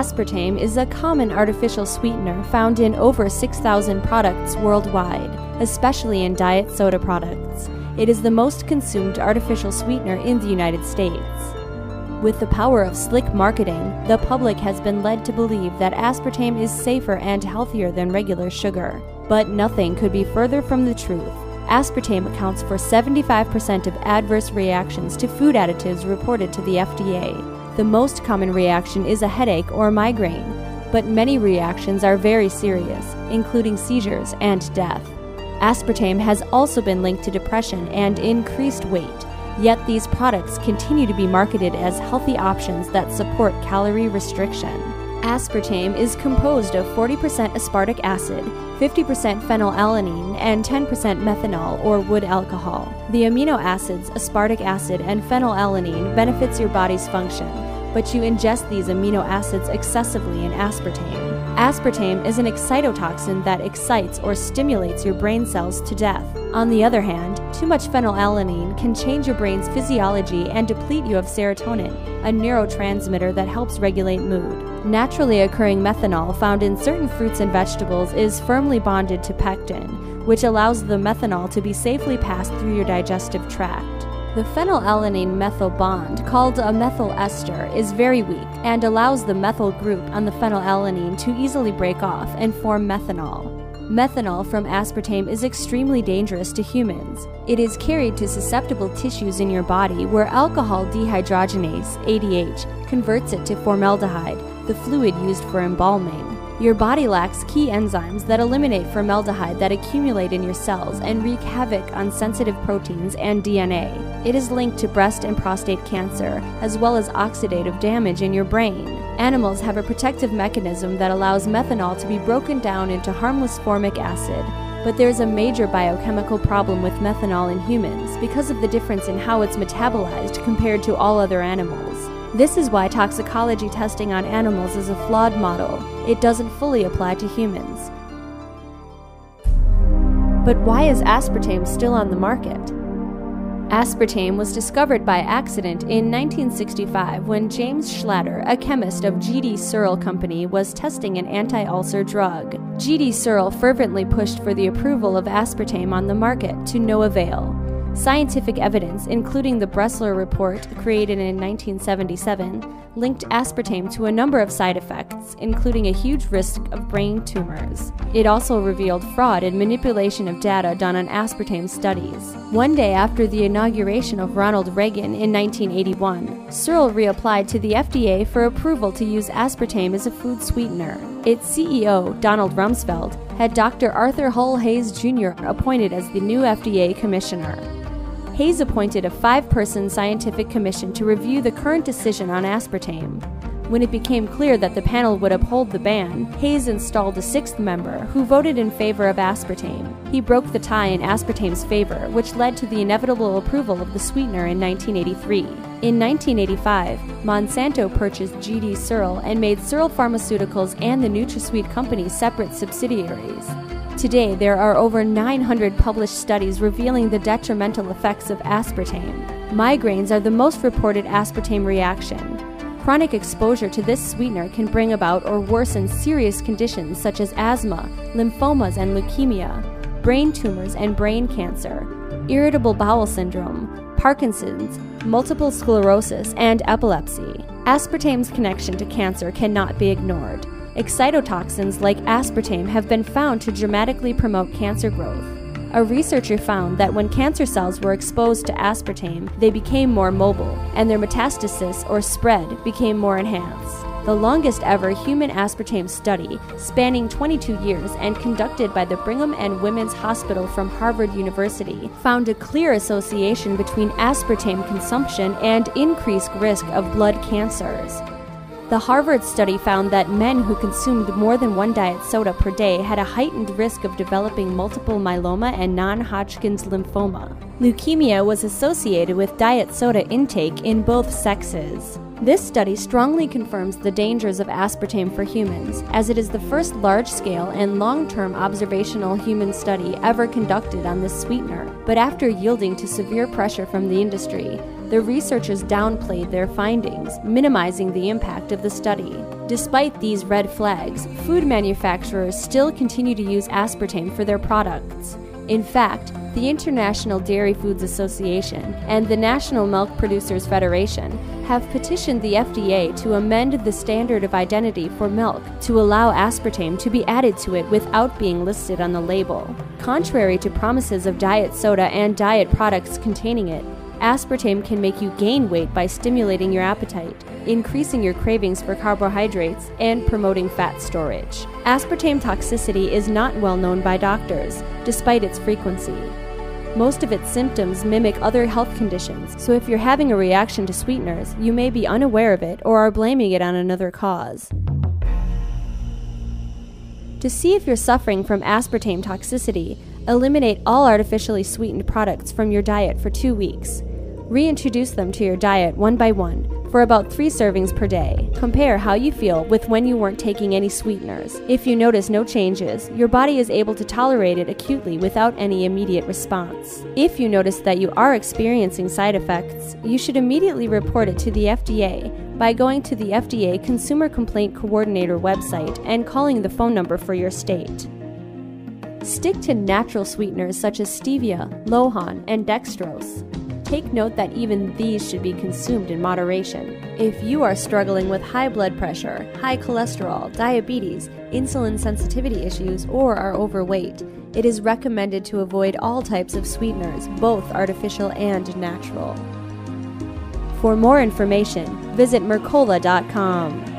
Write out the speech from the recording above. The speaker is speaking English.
Aspartame is a common artificial sweetener found in over 6,000 products worldwide, especially in diet soda products. It is the most consumed artificial sweetener in the United States. With the power of slick marketing, the public has been led to believe that aspartame is safer and healthier than regular sugar. But nothing could be further from the truth. Aspartame accounts for 75% of adverse reactions to food additives reported to the FDA. The most common reaction is a headache or migraine, but many reactions are very serious, including seizures and death. Aspartame has also been linked to depression and increased weight. Yet these products continue to be marketed as healthy options that support calorie restriction. Aspartame is composed of 40% aspartic acid, 50% phenylalanine, and 10% methanol or wood alcohol. The amino acids aspartic acid and phenylalanine benefits your body's function, but you ingest these amino acids excessively in aspartame. Aspartame is an excitotoxin that excites or stimulates your brain cells to death. On the other hand, too much phenylalanine can change your brain's physiology and deplete you of serotonin, a neurotransmitter that helps regulate mood. Naturally occurring methanol found in certain fruits and vegetables is firmly bonded to pectin, which allows the methanol to be safely passed through your digestive tract. The phenylalanine methyl bond, called a methyl ester, is very weak and allows the methyl group on the phenylalanine to easily break off and form methanol. Methanol from aspartame is extremely dangerous to humans. It is carried to susceptible tissues in your body where alcohol dehydrogenase, ADH, converts it to formaldehyde, the fluid used for embalming. Your body lacks key enzymes that eliminate formaldehyde that accumulate in your cells and wreak havoc on sensitive proteins and DNA. It is linked to breast and prostate cancer, as well as oxidative damage in your brain. Animals have a protective mechanism that allows methanol to be broken down into harmless formic acid, but there's a major biochemical problem with methanol in humans because of the difference in how it's metabolized compared to all other animals. This is why toxicology testing on animals is a flawed model. It doesn't fully apply to humans. But why is aspartame still on the market? Aspartame was discovered by accident in 1965 when James Schlatter, a chemist of G.D. Searle Company, was testing an anti-ulcer drug. G.D. Searle fervently pushed for the approval of aspartame on the market, to no avail. Scientific evidence, including the Bressler report created in 1977, linked aspartame to a number of side effects, including a huge risk of brain tumors. It also revealed fraud and manipulation of data done on aspartame studies. One day after the inauguration of Ronald Reagan in 1981, Searle reapplied to the FDA for approval to use aspartame as a food sweetener. Its CEO, Donald Rumsfeld, had Dr. Arthur Hull Hayes Jr. appointed as the new FDA commissioner. Hayes appointed a 5-person scientific commission to review the current decision on aspartame. When it became clear that the panel would uphold the ban, Hayes installed a 6th member who voted in favor of aspartame. He broke the tie in aspartame's favor, which led to the inevitable approval of the sweetener in 1983. In 1985, Monsanto purchased G.D. Searle and made Searle Pharmaceuticals and the NutraSweet company separate subsidiaries. Today, there are over 900 published studies revealing the detrimental effects of aspartame. Migraines are the most reported aspartame reaction. Chronic exposure to this sweetener can bring about or worsen serious conditions such as asthma, lymphomas and leukemia, brain tumors and brain cancer, irritable bowel syndrome, Parkinson's, multiple sclerosis, and epilepsy. Aspartame's connection to cancer cannot be ignored. Excitotoxins like aspartame have been found to dramatically promote cancer growth. A researcher found that when cancer cells were exposed to aspartame, they became more mobile, and their metastasis or spread became more enhanced. The longest ever human aspartame study, spanning 22 years and conducted by the Brigham and Women's Hospital from Harvard University, found a clear association between aspartame consumption and increased risk of blood cancers. The Harvard study found that men who consumed more than one diet soda per day had a heightened risk of developing multiple myeloma and non-Hodgkin's lymphoma. Leukemia was associated with diet soda intake in both sexes. This study strongly confirms the dangers of aspartame for humans, as it is the first large-scale and long-term observational human study ever conducted on this sweetener. But after yielding to severe pressure from the industry, the researchers downplayed their findings, minimizing the impact of the study. Despite these red flags, food manufacturers still continue to use aspartame for their products. In fact, the International Dairy Foods Association and the National Milk Producers Federation have petitioned the FDA to amend the standard of identity for milk to allow aspartame to be added to it without being listed on the label. Contrary to promises of diet soda and diet products containing it, aspartame can make you gain weight by stimulating your appetite, increasing your cravings for carbohydrates, and promoting fat storage. Aspartame toxicity is not well known by doctors, despite its frequency. Most of its symptoms mimic other health conditions, so if you're having a reaction to sweeteners, you may be unaware of it or are blaming it on another cause. To see if you're suffering from aspartame toxicity, eliminate all artificially sweetened products from your diet for 2 weeks. Reintroduce them to your diet one by one, for about 3 servings per day. Compare how you feel with when you weren't taking any sweeteners. If you notice no changes, your body is able to tolerate it acutely without any immediate response. If you notice that you are experiencing side effects, you should immediately report it to the FDA by going to the FDA Consumer Complaint Coordinator website and calling the phone number for your state. Stick to natural sweeteners such as stevia, lohan, and dextrose. Take note that even these should be consumed in moderation. If you are struggling with high blood pressure, high cholesterol, diabetes, insulin sensitivity issues, or are overweight, it is recommended to avoid all types of sweeteners, both artificial and natural. For more information, visit Mercola.com.